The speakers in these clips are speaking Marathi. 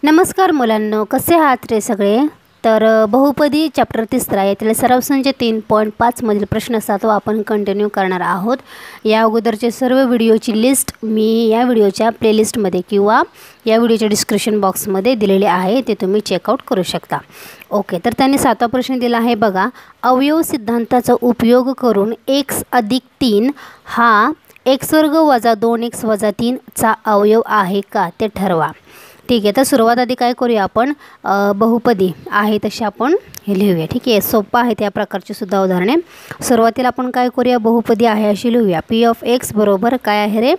नमस्कार मुलांनो, कसे आहात रे सगळे। तर बहुपदी चॅप्टर 3 यातील सराव संच 3.5 मधील प्रश्न 7 आपण कंटिन्यू करणार आहोत। या अगोदरचे सर्व व्हिडिओची लिस्ट मी या व्हिडिओच्या प्लेलिस्टमध्ये किंवा या व्हिडिओच्या डिस्क्रिप्शन बॉक्समध्ये दिलेले आहे, ते तुम्ही चेकआउट करू शकता। ओके, तर त्यांनी 7वा प्रश्न दिला आहे बघा। अवयव सिद्धांताचा उपयोग करून x अधिक 3 हा x वर्ग वजा 2x वजा 3 चा अवयव आहे का ते ठरवा। ठीक आहे, तर सुरुवात आधी काय करूया आपण, बहुपदी आहे तशी आपण हे लिहूया। ठीक आहे, सोपं आहे त्या प्रकारची सुद्धा उदाहरणे। सुरुवातीला आपण काय करूया, बहुपदी आहे अशी लिहूया। पी ऑफ एक्स बरोबर काय आहे रे,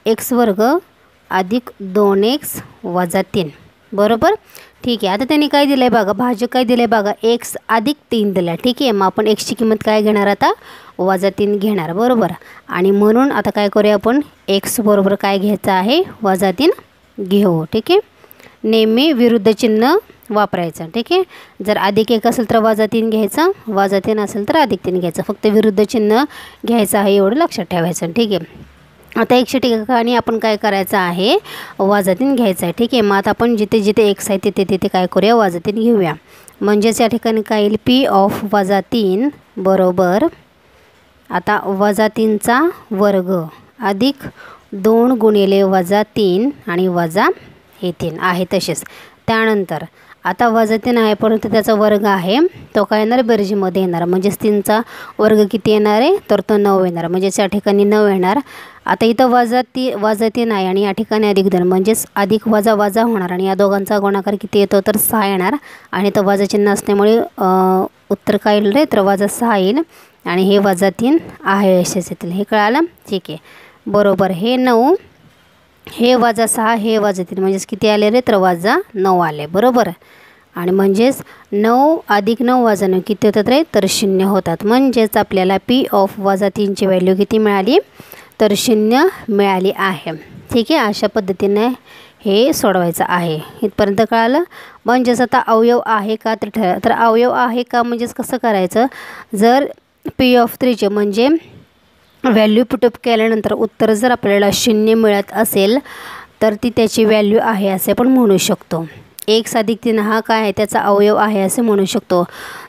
एक्स वर्ग अधिक 2x वजा 3 बरोबर। ठीक आहे, आता त्यांनी काय दिलं आहे बघा, भाजक काय दिलं आहे बघा, x अधिक 3 दिला। ठीक आहे, मग आपण xची किंमत काय घेणार आता, वजा 3 घेणार बरोबर। आणि म्हणून आता काय करूया आपण, x बरोबर काय घ्यायचं आहे, वजा 3 घेऊ। ठीक आहे, नेहमी विरुद्ध चिन्ह वापरायचं। ठीक आहे, जर अधिक 1 असेल तर वजा 3 घ्यायचं, वजा 3 असेल तर अधिक 3 घ्यायचं, फक्त विरुद्ध चिन्ह घ्यायचं आहे एवढं लक्षात ठेवायचं। ठीक आहे, आता 100 ठिकाणी आपण काय करायचं आहे, वजा 3 घ्यायचं आहे। ठीक आहे, मग आता आपण जिथे जिथे x आहे तिथे तिथे काय करूया, वजा 3 घेऊया। म्हणजेच या ठिकाणी काय येईल, पी ऑफ वजा 3 बरोबर आता वजा 3चा वर्ग अधिक 2 गुणिले वजा 3 आणि वजा हे 3 आहे तसेच। त्यानंतर आता वजा 3 आहे परंतु त्याचा वर्ग आहे, तो काय येणार, बेरजेमध्ये येणार। म्हणजेच 3चा वर्ग किती येणार आहे, तर तो 9 येणार। म्हणजेच या ठिकाणी 9 येणार। आता इथं वजा 3 आहे आणि या ठिकाणी अधिक 2, म्हणजेच अधिक वजा वजा होणार आणि या दोघांचा गुणाकार किती येतो, तर 6 येणार। आणि इथं वजा चिन्ह असल्यामुळे उत्तर काय येईल रे, तर वजा 6 येईल आणि हे वजा 3 आहे असेच येतील। हे कळालं। ठीक आहे, बरोबर। हे 9, हे वजा 6, हे वजा 3, म्हणजेच किती आले रे, तर वजा 9 आले बरोबर। आणि म्हणजेच 9 अधिक 9 वजा 9 किती होतात रे, तर 0 होतात। म्हणजेच आपल्याला पी ऑफ वजा 3ची व्हॅल्यू किती मिळाली, तर 0 मिळाली आहे। ठीक आहे, अशा पद्धतीने हे सोडवायचं आहे। इथपर्यंत कळालं। म्हणजेच आता अवयव आहे का तर अवयव आहे का म्हणजेच कसं करायचं, जर पी ऑफ 3चे म्हणजे व्हॅल्यू पुटअप केल्यानंतर उत्तर जर आपल्याला 0 मिळत असेल तर ती त्याची व्हॅल्यू आहे असे पण म्हणू शकतो। 1 अधिक 3 हा काय आहे, त्याचा अवयव आहे असे म्हणू शकतो।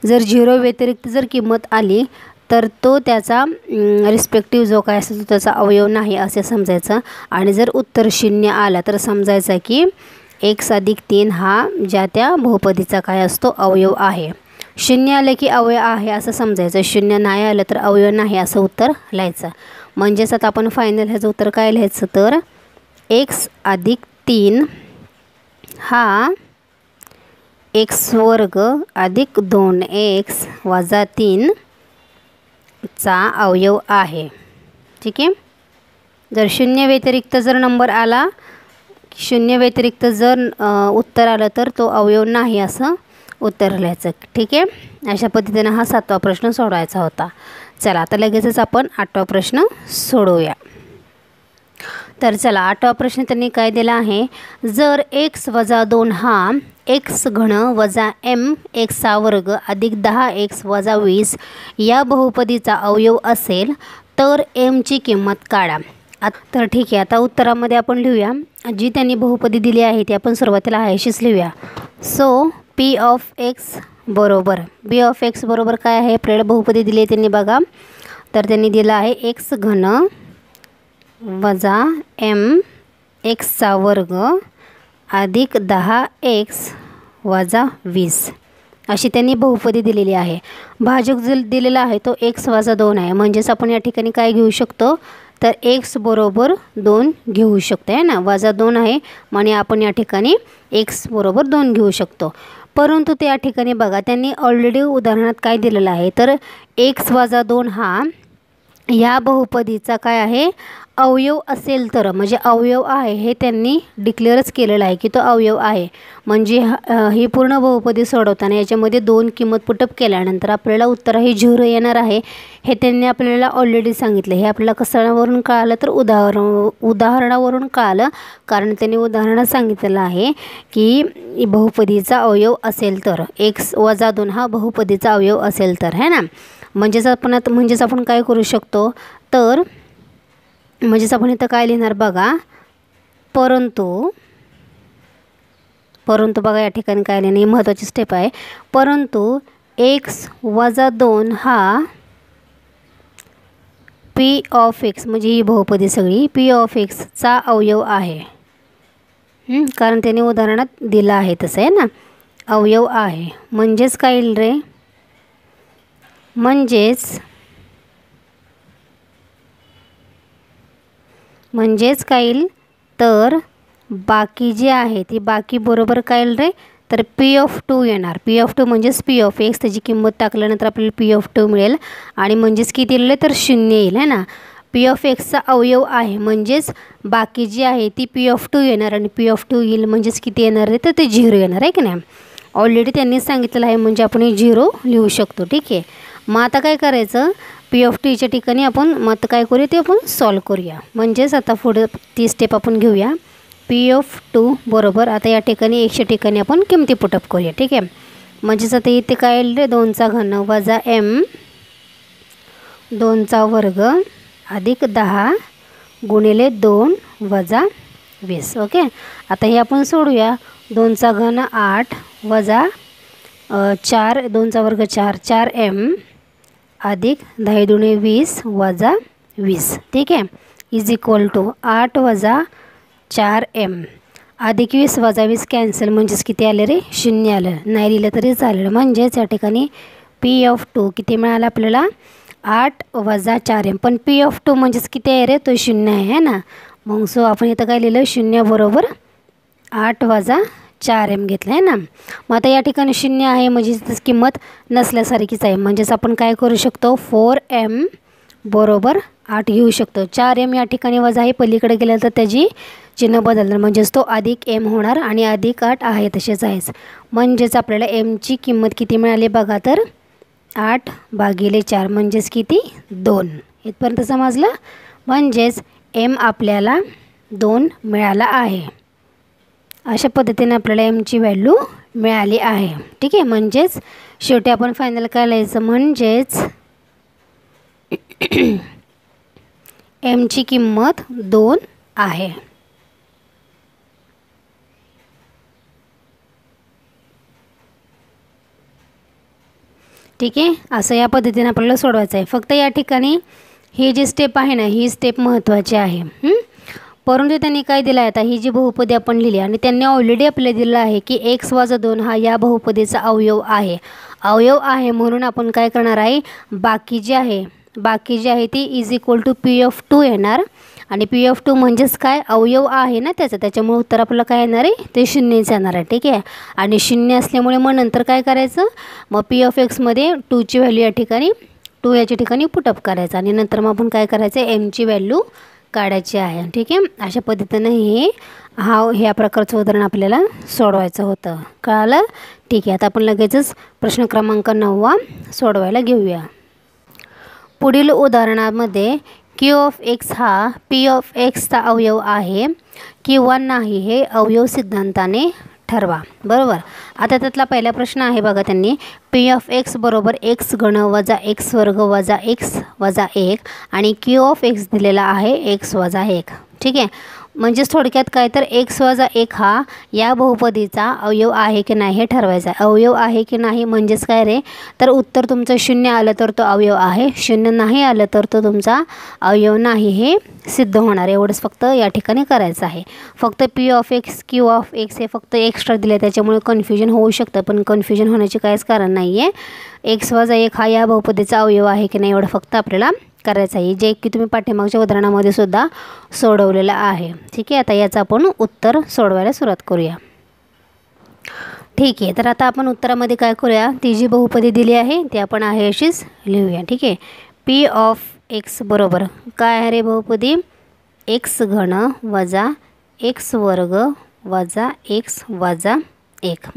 जर 0 व्यतिरिक्त जर किंमत आली तर तो त्याचा रिस्पेक्टिव्ह जो काय असेल तो त्याचा अवयव नाही असे समजायचं। आणि जर उत्तर 0 आला तर समजायचं की 1 अधिक 3 हा ज्या त्या बहुपदीचा काय असतो, अवयव आहे। 0 आलं की अवयव आहे असं समजायचं, 0 नाही आलं तर अवयव नाही असं उत्तर लिहायचं। म्हणजेच आता आपण फायनल ह्याचं उत्तर काय लिहायचं, तर x अधिक 3 हा x वर्ग अधिक 2x वजा 3 चा अवयव आहे। ठीक आहे, जर 0 व्यतिरिक्त जर नंबर आला, 0 व्यतिरिक्त जर उत्तर आलं तर तो अवयव नाही असं उत्तर लिहायचं। ठीक आहे, अशा पद्धतीने हा 7वा प्रश्न सोडवायचा होता। चला आता लगेचच आपण 8वा प्रश्न सोडवूया। तर चला 8वा प्रश्न त्यांनी काय दिला आहे, जर x वजा 2 हा x घन वजा m x चा वर्ग अधिक 10x वजा 20 या बहुपदीचा अवयव असेल तर m ची किंमत काढा। तर ठीक आहे, आता उत्तरामध्ये आपण लिहूया जी त्यांनी बहुपदी दिली आहे ती आपण सुरुवातीला आहे अशीच लिहूया। सो पी ऑफ एक्स बरोबर, बी ऑफ एक्स बरोबर काय आहे, आपल्याला बहुपदी दिली आहे त्यांनी बघा। तर त्यांनी दिलं आहे x घन वजा m x चा वर्ग अधिक 10x वजा 20 अशी त्यांनी बहुपदी दिलेली आहे। भाजक जो दिलेला आहे तो x वजा 2 आहे। म्हणजेच आपण या ठिकाणी काय घेऊ शकतो, तर x बरोबर 2 घेऊ शकतो आहे ना, वजा 2 आहे म्हणजे आपण या ठिकाणी x बरोबर 2 घेऊ शकतो। परंतु त्या ठिकाणी बघा त्यांनी ऑलरेडी उदाहरणात काय दिलेलं आहे, तर x वजा 2 हा या बहुपदीचा काय आहे, अवयव असेल तर, म्हणजे अवयव आहे हे त्यांनी डिक्लेअरच केलेलं आहे की तो अवयव आहे। म्हणजे ही पूर्ण बहुपदी सोडवताना याच्यामध्ये 2 किंमत पुटअप केल्यानंतर आपल्याला उत्तर हे 0 येणार आहे हे त्यांनी आपल्याला ऑलरेडी सांगितलं। हे आपल्याला कशावरून कळालं, तर उदाहरणावरून कळालं, कारण त्यांनी उदाहरणात सांगितलेलं आहे की बहुपदीचा अवयव असेल तर, x वजा 2 हा बहुपदीचा अवयव असेल तर, है ना। म्हणजेच आपण काय करू शकतो, तर म्हणजेच आपण इथं काय लिहिणार बघा, परंतु परंतु बघा या ठिकाणी काय नाही, महत्त्वाची स्टेप आहे. परंतु x वजा 2 हा p ऑफ x म्हणजे ही बहुपदी सगळी p ऑफ x चा अवयव आहे. कारण त्याने उदाहरणात दिलं आहे तसं आहे ना, अवयव आहे. म्हणजेच काय येईल रे, म्हणजेच काय येईल तर बाकी जे आहे ती बाकी बरोबर काय येईल रे, तर p ऑफ 2 येणार. p ऑफ 2 म्हणजेच p ऑफ x, त्याची किंमत टाकल्यानंतर आपल्याला p ऑफ 2 मिळेल आणि म्हणजेच किती येईल तर 0 येईल है ना. p ऑफ x चा अवयव आहे म्हणजेच बाकी जी आहे ती p ऑफ 2 येणार आणि p ऑफ 2 येईल म्हणजेच किती येणार आहे तर ते 0 येणार आहे की नाही. ऑलरेडी त्यांनी सांगितलेलं आहे म्हणजे आपण 0 लिहू शकतो. ठीक आहे. मग आता काय करायचं, p ऑफ 2 च्या ठिकाणी आपण मग काय करूया ते आपण सॉल्व करूया. म्हणजेच आता पुढे ती स्टेप आपण घेऊया. p ऑफ 2 बरोबर आता या ठिकाणी 1 च्या ठिकाणी आपण किमती पुटअप करूया. ठीक आहे. म्हणजेच आता इथे काय येईल रे, 2 चा घन वजा m 2 चा वर्ग अधिक 10 गुणिले 2 वजा 20. ओके. आता हे आपण सोडूया. 2 चा घन 8 वजा 4 2 चा वर्ग 4 4m अधिक 10 दुणे 20 वजा 20. ठीक आहे. इज इक्वल टू 8 वजा 4m अधिक 20 वजा 20 कॅन्सल म्हणजेच किती आले रे, 0 आलं. नाही लिहिलं तरी चालेल. म्हणजेच या ठिकाणी p ऑफ 2 किती मिळालं आपल्याला, 8 वजा 4m. पण p ऑफ 2 म्हणजेच किती आहे रे, तो 0 आहे ना. मग सो आपण इथं काय लिहिलं, 0 बरोबर 8 वजा 4m घेतलं आहे ना. मग आता या ठिकाणी 0 आहे म्हणजे त्याची किंमत नसल्यासारखीच आहे. म्हणजेच आपण काय करू शकतो, 4m बरोबर 8 घेऊ शकतो. 4m या ठिकाणी वजा आहे, पलीकडे गेलं तर त्याची चिन्ह बदलणार म्हणजेच तो अधिक m होणार आणि अधिक 8 आहे तसेच आहेच. म्हणजेच आपल्याला m ची किंमत किती मिळाली बघा तर 8 भागिले 4 म्हणजेच किती 2. इथपर्यंत समजलं. म्हणजेच m आपल्याला 2 मिळाला आहे. अशा पद्धतीने आपल्याला m ची व्हॅल्यू मिळाली आहे. ठीक आहे. म्हणजेच शेवटी आपण फायनल काय लिहायचं, म्हणजेच m ची किंमत 2 आहे. ठीक आहे. असं या पद्धतीने आपल्याला सोडवायचं आहे. फक्त या ठिकाणी ही जी स्टेप आहे ना, ही स्टेप महत्त्वाची आहे. परंतु त्यांनी काय दिलं आहे, आता ही जी बहुपदी आपण लिहिली आणि त्यांनी ऑलरेडी आपल्याला दिलं आहे की x वजा 2 हा या बहुपदीचा अवयव आहे म्हणून आपण काय करणार आहे, बाकी जी आहे ती is equal to p of 2 येणार. आणि p ऑफ 2 म्हणजेच काय, अवयव आहे ना त्याच्यामुळे उत्तर आपल्याला काय येणार आहे, ते 0च येणार आहे. ठीक आहे. आणि 0 असल्यामुळे मग नंतर काय करायचं, मग p ऑफ x मध्ये 2 ची व्हॅल्यू या ठिकाणी 2 याच्या ठिकाणी पुटअप करायचं आणि नंतर मग आपण काय करायचं, m ची व्हॅल्यू काढायची आहे. ठीक आहे. अशा पद्धतीने ह्या प्रकारचं उदाहरण आपल्याला सोडवायचं होतं. कळालं. ठीक आहे. आता आपण लगेचच प्रश्न क्रमांक 9 सोडवायला घेऊया. पुढील उदाहरणामध्ये q ऑफ x हा p ऑफ x चा अवयव आहे किंवा नाही हे अवयव सिद्धांताने ठरवा. बरोबर. आता त्यातला पहिला प्रश्न आहे बघा, त्यांनी p ऑफ x बरोबर x घन वजा x वर्ग वजा x वजा 1 आणि q ऑफ x दिलेला आहे x वजा 1. ठीक आहे. म्हणजेच थोडक्यात काय तर x वजा 1 हा या बहुपदीचा अवयव आहे की नाही हे ठरवायचं आहे. अवयव आहे की नाही म्हणजेच काय रे, तर उत्तर तुमचं 0 आलं तर तो अवयव आहे, 0 नाही आलं तर तो तुमचा अवयव नाही हे सिद्ध होणार. एवढंच फक्त या ठिकाणी करायचं आहे. फक्त p of x q of x हे फक्त एक्स्ट्रा दिले त्याच्यामुळे कन्फ्युजन होऊ शकतं, पण कन्फ्युजन होण्याचे काहीच कारण नाही आहे. x वजा 1 हा या बहुपदीचा अवयव आहे की नाही एवढं फक्त आपल्याला करायचं आहे, जे की तुम्ही पाठीमागच्या उदाहरणामध्ये सुद्धा सोडवलेलं आहे. ठीक आहे. आता याचं आपण उत्तर सोडवायला सुरुवात करूया. ठीक आहे. तर आता आपण उत्तरामध्ये काय करूया, ती जी बहुपदी दिली आहे ती आपण आहे अशीच लिहूया. ठीक आहे. p ऑफ x बरोबर काय आहे रे बहुपदी, x घन वजा x वर्ग वजा x वजा 1.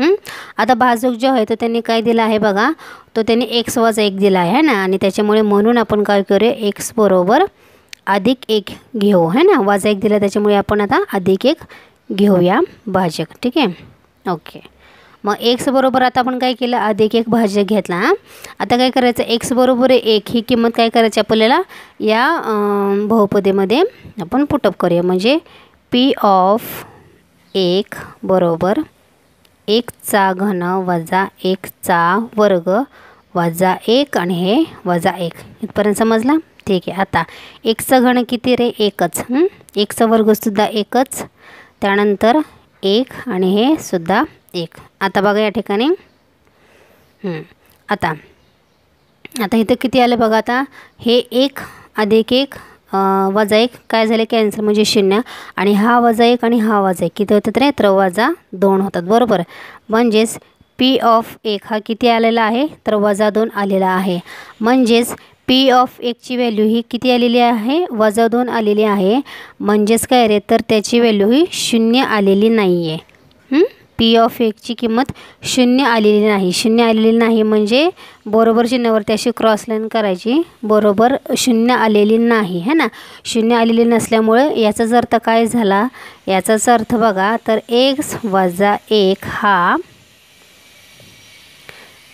आता भाजक जो आहे तो त्यांनी काय दिला आहे बघा, तो त्यांनी x वजा 1 दिला आहे ना, आणि त्याच्यामुळे म्हणून आपण काय करूया, x बरोबर अधिक 1 घेऊ है ना. वजा 1 दिला त्याच्यामुळे आपण आता अधिक 1 घेऊया भाजक. ठीक आहे. ओके. मग x बरोबर आता आपण काय केलं, अधिक 1 भाजक घेतला. आता काय करायचं, x बरोबर 1 ही किंमत काय करायची आपल्याला या बहुपदीमध्ये आपण पुटअप करूया. म्हणजे p ऑफ 1 बरोबर 1चा घन वजा 1चा वर्ग वजा 1 आणि हे वजा 1. इथपर्यंत समजलं? ठीक आहे. आता 1चं घन किती रे? 1च. 1चा वर्गसुद्धा 1च, त्यानंतर 1 आणि हे सुद्धा 1. आता बघा या ठिकाणी आता इथं किती आलं बघा. आता हे 1 अधिक 1 वजा 1 काय झाले? कॅन्सल, म्हणजे 0. आणि हा वजा 1 आणि हा वजा 1 किती होतात रे? तर वजा 2 होतात. बरोबर. म्हणजेच पी ऑफ 1 हा किती आलेला आहे? तर वजा 2 आलेला आहे. म्हणजेच पी ऑफ 1ची व्हॅल्यू ही किती आलेली आहे? वजा 2 आलेली आहे. म्हणजेच काय रे? तर त्याची व्हॅल्यू ही 0 आलेली नाही आहे. पी ऑफ 1ची किंमत 0 आलेली नाही. 0 आलेली नाही म्हणजे बरोबर चिन्हावरती अशी क्रॉस लाईन करायची. बरोबर 0 आलेली नाही है ना. 0 आलेली नसल्यामुळे याचाच अर्थ काय झाला? याचाच अर्थ बघा, तर x वजा 1 हा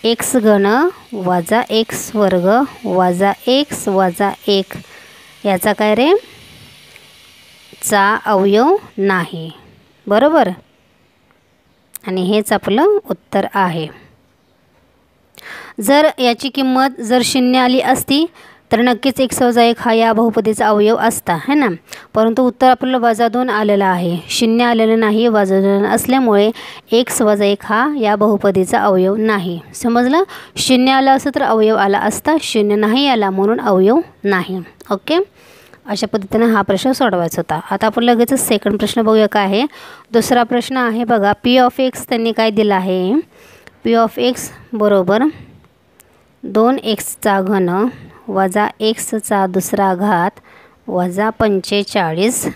x घन वजा x वर्ग वजा x वजा 1 याचा काय रे? चा अवयव नाही. बरोबर. आणि हेच आपलं उत्तर आहे. जर याची किंमत जर 0 आली असती तर नक्कीच x वजा 1 हा या बहुपदीचा अवयव असता है ना. परंतु उत्तर आपलं वजा 2 आलेलं आहे. 0 आलेलं नाही. वजा 2 असल्यामुळे x वजा 1 हा या बहुपदीचा अवयव नाही. समजलं? 0 आलं असतं तर अवयव आला असता. 0 नाही आला म्हणून अवयव नाही. ओके. अशा पद्धतीने हा प्रश्न सोडवायचा होता. आता आपण लगेचच सेकंड प्रश्न बघूया काय आहे. दुसरा प्रश्न आहे बघा, पी ऑफ एक्स त्यांनी काय दिलं आहे? पी ऑफ एक्स बरोबर 2xचा घन वजा xचा दुसरा घात वजा 45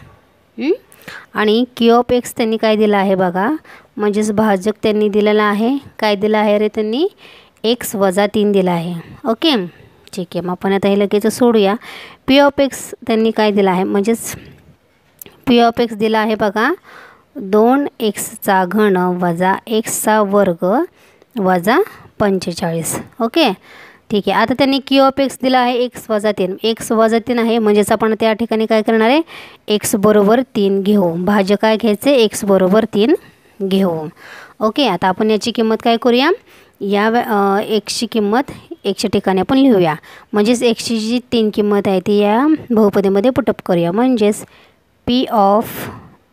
आणि क्यू ऑफ एक्स त्यांनी काय दिलं आहे बघा, म्हणजेच भाजक त्यांनी दिलेला आहे. काय दिलं आहे रे? त्यांनी x वजा 3 दिला आहे. ओके. ठीक आहे. मग आपण आता हे लगेच सोडूया. पी ऑफ एक्स त्यांनी काय दिलं आहे? म्हणजेच पी ऑफ एक्स दिला आहे बघा 2xचा घन वजा xचा वर्ग वजा 45. ओके. ठीक आहे. आता त्यांनी क्यू ऑफ एक्स दिला आहे x वजा 3. x वजा 3 आहे म्हणजेच आपण त्या ठिकाणी काय करणार आहे? x बरोबर 3 घेऊ. भाज्य काय घ्यायचे? x बरोबर 3 घेऊ. ओके. आता आपण याची किंमत काय करूया? या xची किंमत xच्या ठिकाणी आपण लिहूया. म्हणजेच xची जी 3 किंमत आहे ती या बहुपदीमध्ये पुटअप करूया. म्हणजेच पी ऑफ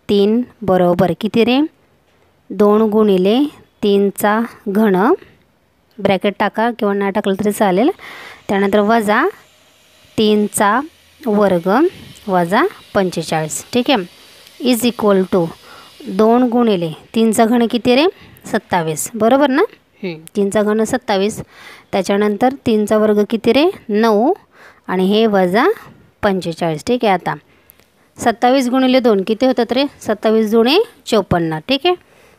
3 बरोबर किती रे? 2 गुणिले 3चा घन, ब्रॅकेट टाका किंवा नाही टाकलं तरी चालेल, त्यानंतर वजा 3चा वर्ग वजा 45. ठीक आहे. इज इक्वल टू 2 गुणिले 3चा घन किती रे? 27. बरोबर ना. 3चा घन 27, त्याच्यानंतर 3चा वर्ग किती रे? 9 आणि हे वजा 45. ठीक आहे. आता 27 गुणिले 2 किती होतात रे? 27 दुणे 54. ठीक आहे.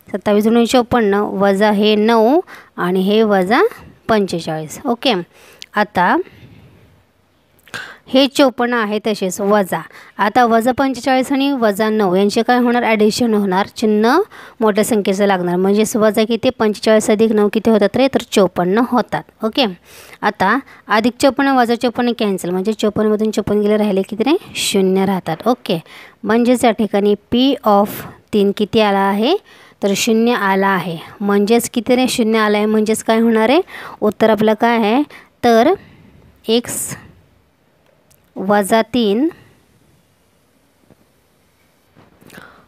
27 दुणे 54 वजा हे 9 आणि हे वजा 45. ओके. आता हे 54 आहे तसेच वजा. आता वजा 45 आणि वजा 9 यांचे काय होणार? ॲडिशन होणार. चिन्ह मोठ्या संख्येचं लागणार. म्हणजेच वजा किती? 45 अधिक 9 किती होतात रे? तर 54 होतात. ओके. आता अधिक 54 वजा 54 कॅन्सल, म्हणजे 54 मधून 54 गेले राहिले किती रे? 0 राहतात. ओके. म्हणजेच या ठिकाणी पी ऑफ 3 किती आला आहे? तर 0 आला आहे. म्हणजेच किती रे? 0 आला आहे. म्हणजेच काय होणार आहे? उत्तर आपलं काय आहे? तर x वजा 3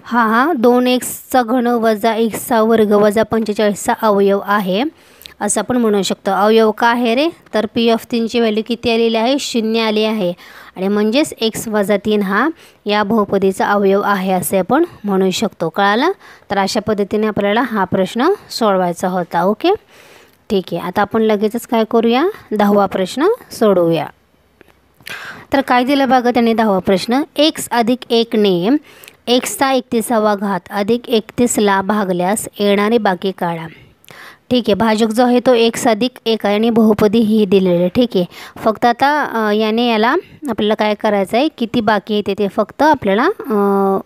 हा 2xचा घन वजा xचा वर्ग वजा 45चा अवयव आहे असं आपण म्हणू शकतो. अवयव काय आहे रे? तर पी ऑफ 3ची व्हॅल्यू किती आलेली आहे? 0 आली आहे. आणि म्हणजेच x वजा 3 हा या बहुपदीचा अवयव आहे असे आपण म्हणू शकतो. कळालं? तर अशा पद्धतीने आपल्याला हा प्रश्न सोडवायचा होता. ओके. ठीक आहे. आता आपण लगेचच काय करूया? 10वा प्रश्न सोडवूया. तर काय दिलं बघा त्यांनी 10वा प्रश्न, x अधिक 1 ने xचा 31वा घात अधिक 31ला भागल्यास येणारे बाकी काढा. ठीक आहे. भाजक जो आहे तो x अधिक 1 आहे आणि बहुपदी ही दिलेली आहे. ठीक आहे. फक्त आता याने याला आपल्याला काय करायचं आहे? किती बाकी येते ते फक्त आपल्याला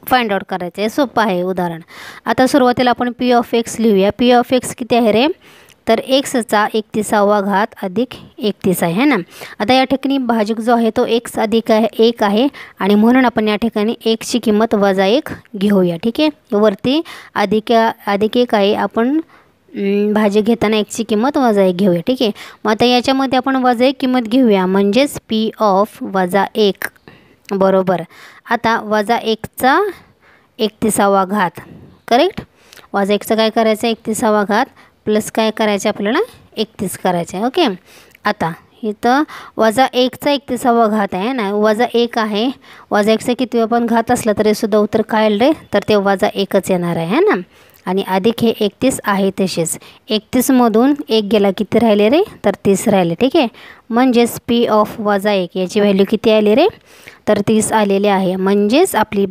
फाइंड आउट करायचं आहे. सोपं आहे उदाहरण. आता सुरुवातीला आपण पी ऑफ एक्स लिहूया. पी ऑफ एक्स किती आहे रे? तर xचा 31वा घात अधिक 31 आहे ना. आता या ठिकाणी भाजक जो आहे तो x अधिक 1 आहे आणि म्हणून आपण या ठिकाणी xची किंमत वजा 1 घेऊया. ठीक आहे. वरती अधिक 1 आहे, आपण भाजी घेताना एकची किंमत -1 घेऊया. ठीक आहे. मग आता याच्यामध्ये आपण -1 किंमत घेऊया, म्हणजेच p ऑफ -1 बरोबर. आता -1चा 31वा घात. करेक्ट. -1चा काय करायचं 31वा घात प्लस काय करायचं आपल्याला 31 करायचं आहे. ओके. आता इथं -1चा 31वा घात आहे ना, -1 आहे. -1चा किती पण घात असला तरी सुद्धा उत्तर काय येईल रे, तर ते -1च येणार आहे ना. आणि अधिक हे 31 आहे तसेच. 31 मधून 1 गेला किती राहिले रे, तर 30 राहिले. ठीक आहे. म्हणजेच p ऑफ -1 याची व्हॅल्यू किती आली रे, तर 30 आलेली आहे. म्हणजेच आपली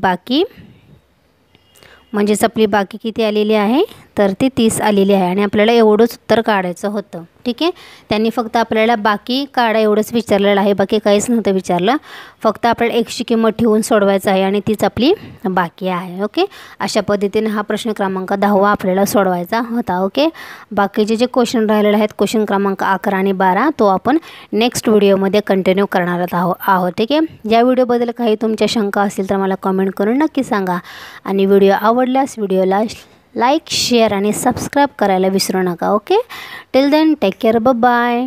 बाकी किती आलेली आहे, तर ती 30 आलेली आहे. आणि आपल्याला एवढंच उत्तर काढायचं होतं. ठीक आहे. त्यांनी फक्त आपल्याला बाकी काढा एवढंच विचारलेलं आहे, बाकी काहीच नव्हतं विचारलं. फक्त आपल्याला एकची किंमत ठेवून सोडवायचं आहे आणि तीच आपली बाकी आहे. ओके. अशा पद्धतीने हा प्रश्न क्रमांक 10वा आपल्याला सोडवायचा होता. ओके. बाकीचे जे क्वेश्चन राहिलेले आहेत, क्वेश्चन क्रमांक 11 आणि 12, तो आपण नेक्स्ट व्हिडिओमध्ये कंटिन्यू करणार आहोत. ठीक आहे. या व्हिडिओबद्दल काही तुमच्या शंका असतील तर मला कमेंट करून नक्की सांगा. आणि व्हिडिओ आवडल्यास व्हिडिओला लाईक, शेअर आणि सबस्क्राईब करायला विसरू नका. Okay. Till then take care. Bye.